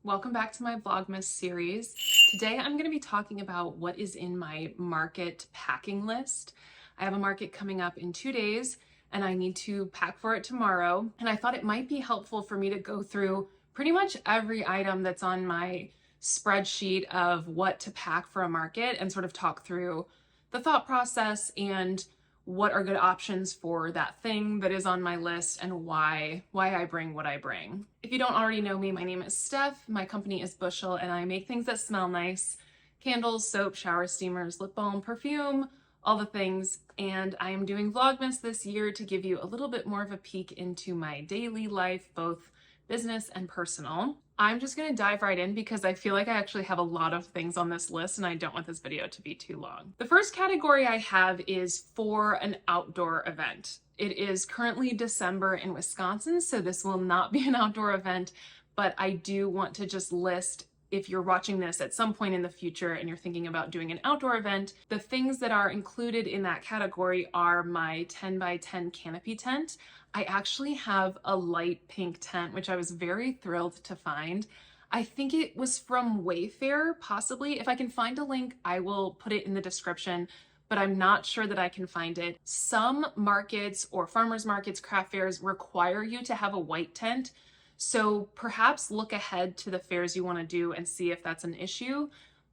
Welcome back to my Vlogmas series. Today I'm going to be talking about what is in my market packing list. I have a market coming up in 2 days and I need to pack for it tomorrow. And I thought it might be helpful for me to go through pretty much every item that's on my spreadsheet of what to pack for a market and sort of talk through the thought process and what are good options for that thing that is on my list and why I bring what I bring. If you don't already know me, my name is Steph. My company is Bushel and I make things that smell nice. Candles, soap, shower steamers, lip balm, perfume, all the things. And I am doing Vlogmas this year to give you a little bit more of a peek into my daily life, both business and personal. I'm just going to dive right in because I feel like I actually have a lot of things on this list and I don't want this video to be too long. The first category I have is for an outdoor event. It is currently December in Wisconsin, so this will not be an outdoor event, but I do want to just list, if you're watching this at some point in the future and you're thinking about doing an outdoor event, the things that are included in that category are my 10 by 10 canopy tent. I actually have a light pink tent, which I was very thrilled to find. I think it was from Wayfair, possibly. If I can find a link, I will put it in the description, but I'm not sure that I can find it. Some markets or farmers markets, craft fairs require you to have a white tent. So perhaps look ahead to the fairs you want to do and see if that's an issue.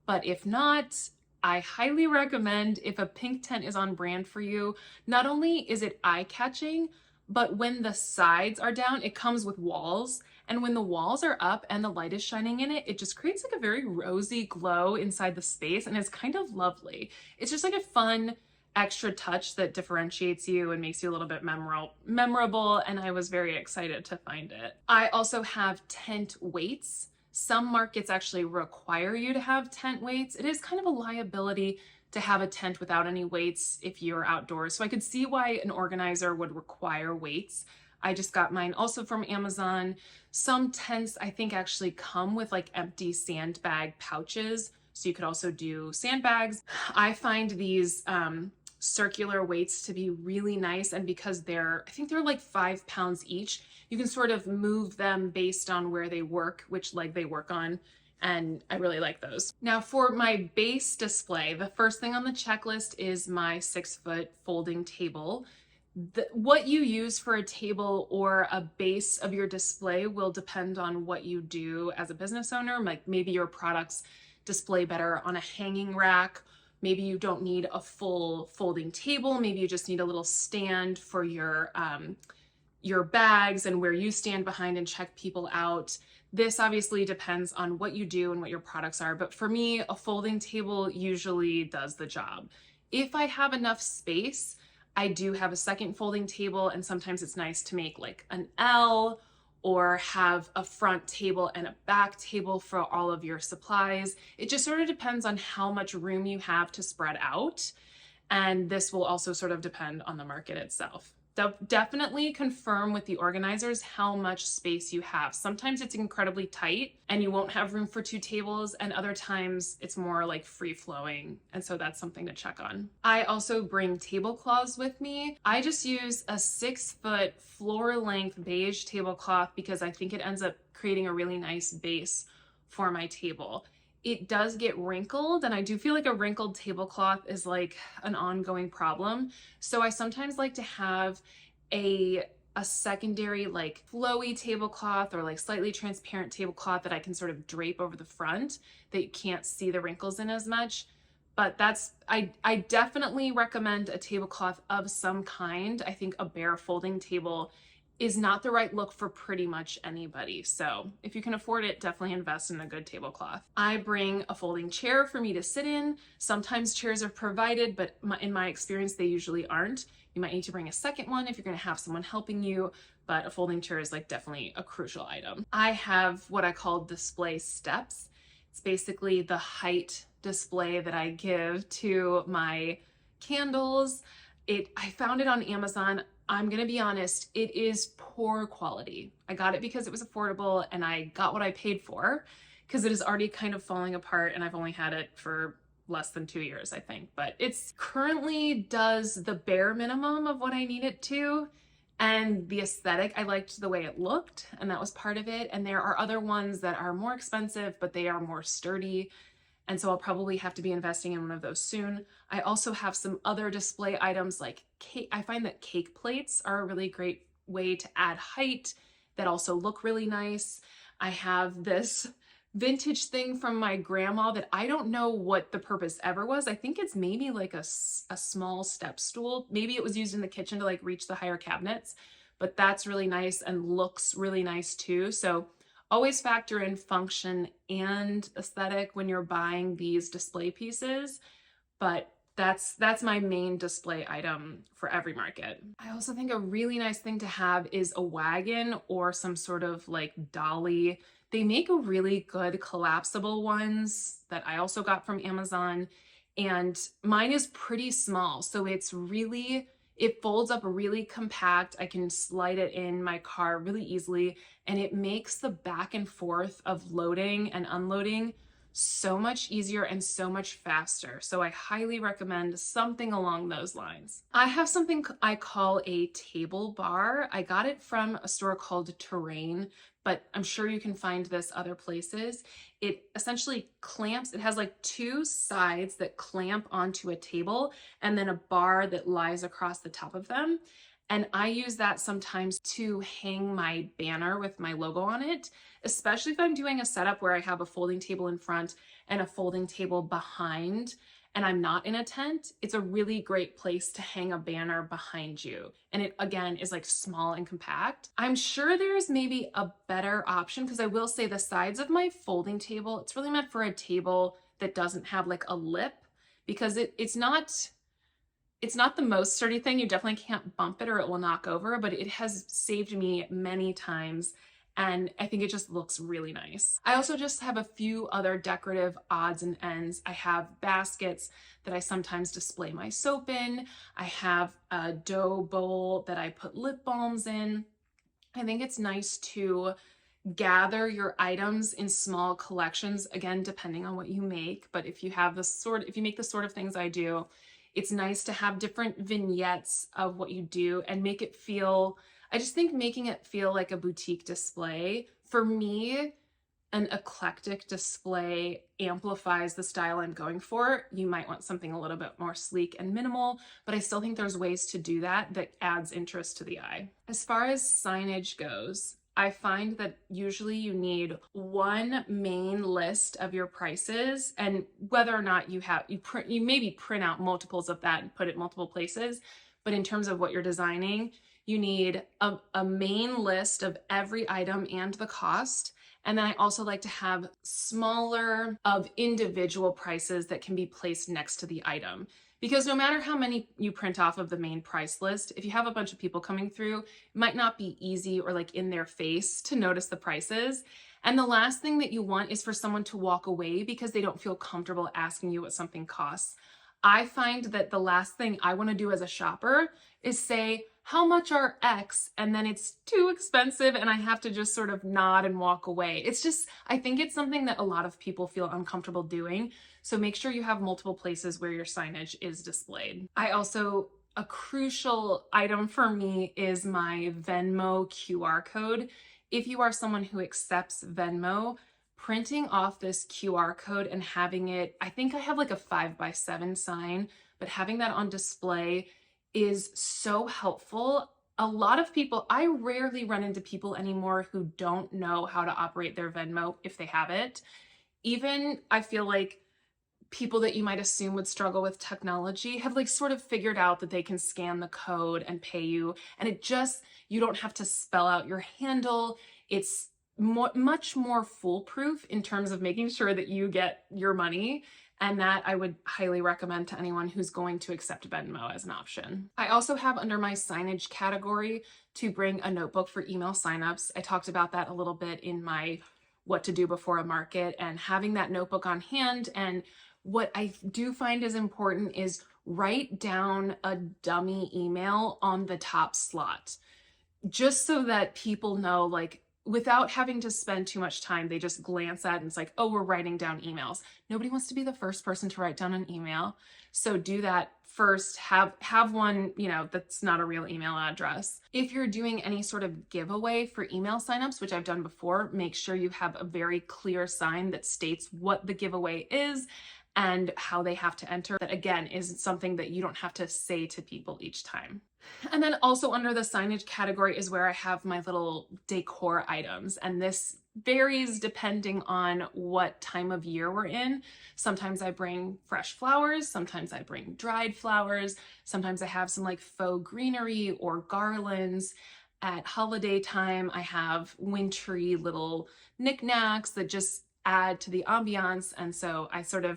But if not, I highly recommend, if a pink tent is on brand for you, not only is it eye-catching, but when the sides are down, it comes with walls. And when the walls are up and the light is shining in it, it just creates like a very rosy glow inside the space and it's kind of lovely. It's just like a fun extra touch that differentiates you and makes you a little bit memorable, and I was very excited to find it. I also have tent weights. Some markets actually require you to have tent weights. It is kind of a liability to have a tent without any weights if you're outdoors. So I could see why an organizer would require weights. I just got mine also from Amazon. Some tents I think actually come with like empty sandbag pouches. So you could also do sandbags. I find these circular weights to be really nice, and because I think they're like 5 pounds each, you can sort of move them based on where they work, which leg they work on, and I really like those. Now for my base display, the first thing on the checklist is my 6-foot folding table. What you use for a table or a base of your display will depend on what you do as a business owner. Like maybe your products display better on a hanging rack. Maybe you don't need a full folding table. Maybe you just need a little stand for your bags and where you stand behind and check people out. This obviously depends on what you do and what your products are, but for me, a folding table usually does the job. If I have enough space, I do have a second folding table, and sometimes it's nice to make like an L or have a front table and a back table for all of your supplies. It just sort of depends on how much room you have to spread out. And this will also sort of depend on the market itself. Definitely confirm with the organizers how much space you have. Sometimes it's incredibly tight and you won't have room for 2 tables, and other times it's more like free flowing. And so that's something to check on. I also bring tablecloths with me. I just use a 6-foot floor length beige tablecloth because I think it ends up creating a really nice base for my table. It does get wrinkled, and I do feel like a wrinkled tablecloth is like an ongoing problem. So I sometimes like to have a secondary like flowy tablecloth or like slightly transparent tablecloth that I can sort of drape over the front that you can't see the wrinkles in as much. But I definitely recommend a tablecloth of some kind. I think a bare folding table is not the right look for pretty much anybody. So if you can afford it, definitely invest in a good tablecloth. I bring a folding chair for me to sit in. Sometimes chairs are provided, but in my experience, they usually aren't. You might need to bring a second one if you're gonna have someone helping you, but a folding chair is like definitely a crucial item. I have what I call display steps. It's basically the height display that I give to my candles. I found it on Amazon. I'm gonna be honest, it is poor quality. I got it because it was affordable and I got what I paid for because it is already kind of falling apart and I've only had it for less than 2 years, I think. But it's currently does the bare minimum of what I need it to. And the aesthetic, I liked the way it looked, and that was part of it. And there are other ones that are more expensive, but they are more sturdy. And so I'll probably have to be investing in one of those soon. I also have some other display items like cake. I find that cake plates are a really great way to add height that also look really nice. I have this vintage thing from my grandma that I don't know what the purpose ever was. I think it's maybe like a small step stool. Maybe it was used in the kitchen to like reach the higher cabinets, but that's really nice and looks really nice too. So always factor in function and aesthetic when you're buying these display pieces, but that's my main display item for every market. I also think a really nice thing to have is a wagon or some sort of like dolly. They make a really good collapsible ones that I also got from Amazon, and mine is pretty small, so it folds up really compact. I can slide it in my car really easily, and it makes the back and forth of loading and unloading so much easier and so much faster. So I highly recommend something along those lines. I have something I call a table bar. I got it from a store called Terrain, but I'm sure you can find this other places. It essentially clamps, it has like two sides that clamp onto a table and then a bar that lies across the top of them. And I use that sometimes to hang my banner with my logo on it, especially if I'm doing a setup where I have a folding table in front and a folding table behind, and I'm not in a tent. It's a really great place to hang a banner behind you. And it, again, is like small and compact. I'm sure there's maybe a better option, because I will say the sides of my folding table, it's really meant for a table that doesn't have like a lip, because it's not the most sturdy thing. You definitely can't bump it or it will knock over, but it has saved me many times, and I think it just looks really nice. I also just have a few other decorative odds and ends. I have baskets that I sometimes display my soap in. I have a dough bowl that I put lip balms in. I think it's nice to gather your items in small collections, again, depending on what you make. But if you make the sort of things I do, it's nice to have different vignettes of what you do and make it feel, I just think making it feel like a boutique display. For me, an eclectic display amplifies the style I'm going for. You might want something a little bit more sleek and minimal, but I still think there's ways to do that adds interest to the eye. As far as signage goes, I find that usually you need one main list of your prices, and whether or not you maybe print out multiples of that and put it multiple places, but in terms of what you're designing, you need a main list of every item and the cost. And then I also like to have smaller of individual prices that can be placed next to the item. Because no matter how many you print off of the main price list, if you have a bunch of people coming through, it might not be easy or like in their face to notice the prices. And the last thing that you want is for someone to walk away because they don't feel comfortable asking you what something costs. I find that the last thing I want to do as a shopper is say, how much are X? And then it's too expensive and I have to just sort of nod and walk away. I think it's something that a lot of people feel uncomfortable doing. So make sure you have multiple places where your signage is displayed. A crucial item for me is my Venmo QR code. If you are someone who accepts Venmo, printing off this QR code and having it, I think I have like a 5x7 sign, but having that on display is so helpful. A lot of people, I rarely run into people anymore who don't know how to operate their Venmo if they have it. Even I feel like people that you might assume would struggle with technology have like sort of figured out that they can scan the code and pay you. And you don't have to spell out your handle. It's much more foolproof in terms of making sure that you get your money. And that I would highly recommend to anyone who's going to accept Venmo as an option. I also have under my signage category to bring a notebook for email signups. I talked about that a little bit in my what to do before a market, and having that notebook on hand. And what I do find is important is write down a dummy email on the top slot, just so that people know, like, without having to spend too much time. They just glance at it and it's like, oh, we're writing down emails. Nobody wants to be the first person to write down an email. So do that first. Have one, that's not a real email address. If you're doing any sort of giveaway for email signups, which I've done before, make sure you have a very clear sign that states what the giveaway is and how they have to enter. That again is something that you don't have to say to people each time. And then also under the signage category is where I have my little decor items. And this varies depending on what time of year we're in. Sometimes I bring fresh flowers, sometimes I bring dried flowers, sometimes I have some like faux greenery or garlands. At holiday time, I have wintry little knickknacks that just add to the ambiance. And so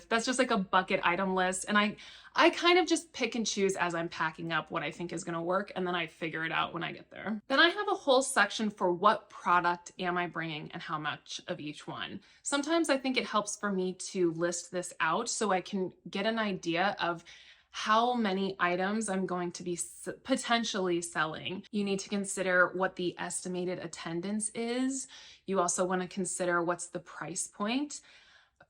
that's just like a bucket item list. And I kind of just pick and choose as I'm packing up what I think is going to work, and then I figure it out when I get there. Then I have a whole section for what product am I bringing and how much of each one. Sometimes I think it helps for me to list this out so I can get an idea of how many items I'm going to be potentially selling. You need to consider what the estimated attendance is. You also want to consider what's the price point.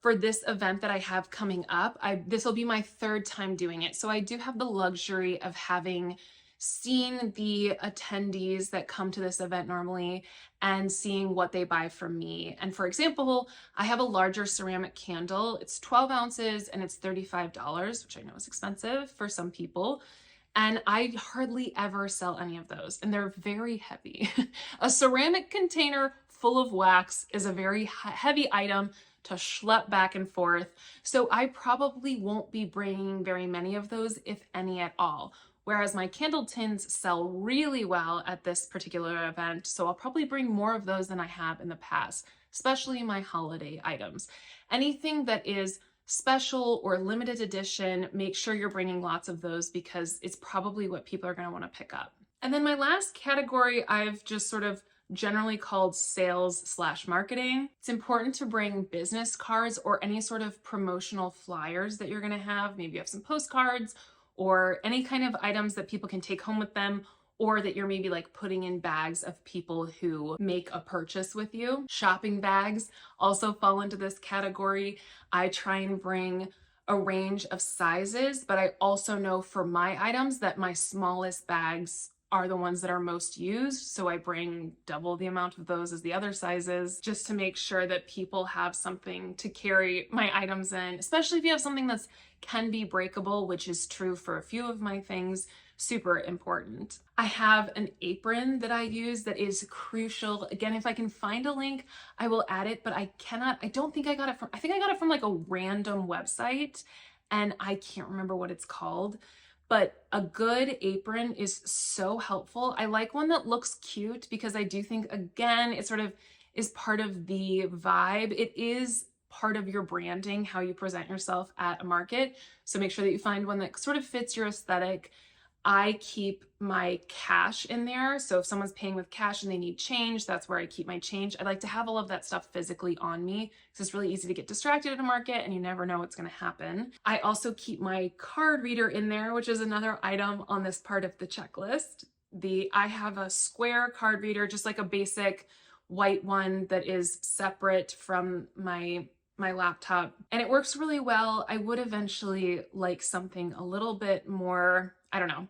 For this event that I have coming up, this will be my third time doing it. So I do have the luxury of having seen the attendees that come to this event normally and seeing what they buy from me. And for example, I have a larger ceramic candle. It's 12 ounces and it's $35, which I know is expensive for some people. And I hardly ever sell any of those, and they're very heavy. A ceramic container full of wax is a very heavy item to schlep back and forth. So I probably won't be bringing very many of those, if any at all. Whereas my candle tins sell really well at this particular event, so I'll probably bring more of those than I have in the past, especially my holiday items. Anything that is special or limited edition, make sure you're bringing lots of those because it's probably what people are going to want to pick up. And then my last category I've just sort of generally called sales/marketing. It's important to bring business cards or any sort of promotional flyers that you're going to have. Maybe you have some postcards or any kind of items that people can take home with them, or that you're maybe like putting in bags of people who make a purchase with you. Shopping bags also fall into this category. I try and bring a range of sizes, but I also know for my items that my smallest bags are the ones that are most used. So I bring double the amount of those as the other sizes, just to make sure that people have something to carry my items in, especially if you have something that's can be breakable, which is true for a few of my things. Super important. I have an apron that I use that is crucial. Again, if I can find a link, I will add it, but I think I got it from like a random website and I can't remember what it's called. But a good apron is so helpful. I like one that looks cute because I do think, again, it sort of is part of the vibe. It is part of your branding, how you present yourself at a market. So make sure that you find one that sort of fits your aesthetic. I keep my cash in there. So if someone's paying with cash and they need change, that's where I keep my change. I like to have all of that stuff physically on me because it's really easy to get distracted at a market and you never know what's going to happen. I also keep my card reader in there, which is another item on this part of the checklist. I have a square card reader, just like a basic white one that is separate from my laptop, and it works really well. I would eventually like something a little bit more, I don't know.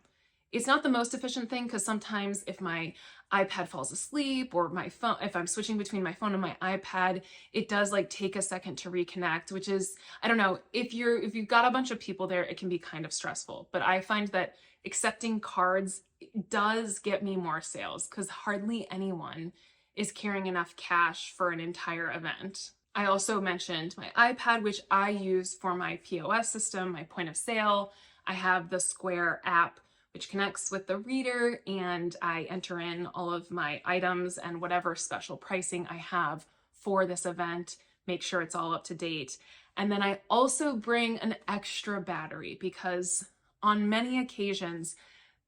It's not the most efficient thing because sometimes if my iPad falls asleep or my phone, if I'm switching between my phone and my iPad, it does like take a second to reconnect, which is, I don't know, if you've got a bunch of people there, it can be kind of stressful. But I find that accepting cards does get me more sales because hardly anyone is carrying enough cash for an entire event. I also mentioned my iPad, which I use for my POS system, my point of sale. I have the Square app, which connects with the reader, and I enter in all of my items and whatever special pricing I have for this event, make sure it's all up to date. And then I also bring an extra battery because on many occasions,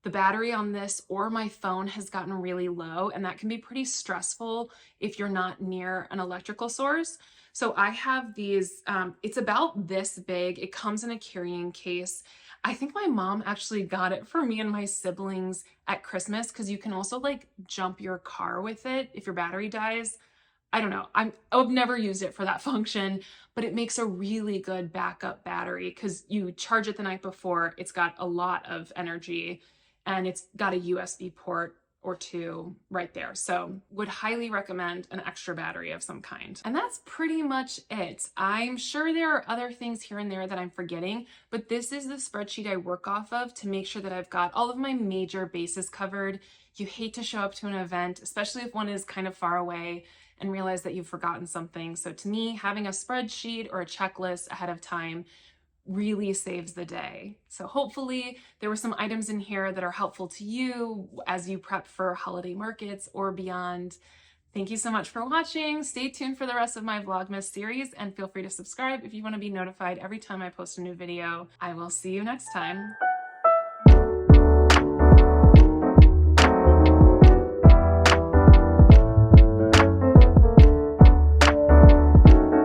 the battery on this or my phone has gotten really low, and that can be pretty stressful if you're not near an electrical source. So I have these, it's about this big. It comes in a carrying case. I think my mom actually got it for me and my siblings at Christmas because you can also like jump your car with it if your battery dies. I don't know. I've never used it for that function, but it makes a really good backup battery because you charge it the night before. It's got a lot of energy and it's got a USB port or two right there. So would highly recommend an extra battery of some kind. And that's pretty much it. I'm sure there are other things here and there that I'm forgetting, but this is the spreadsheet I work off of to make sure that I've got all of my major bases covered. You hate to show up to an event, especially if one is kind of far away, and realize that you've forgotten something. So to me, having a spreadsheet or a checklist ahead of time really saves the day. So hopefully there were some items in here that are helpful to you as you prep for holiday markets or beyond. Thank you so much for watching. Stay tuned for the rest of my Vlogmas series and feel free to subscribe if you want to be notified every time I post a new video. I will see you next time.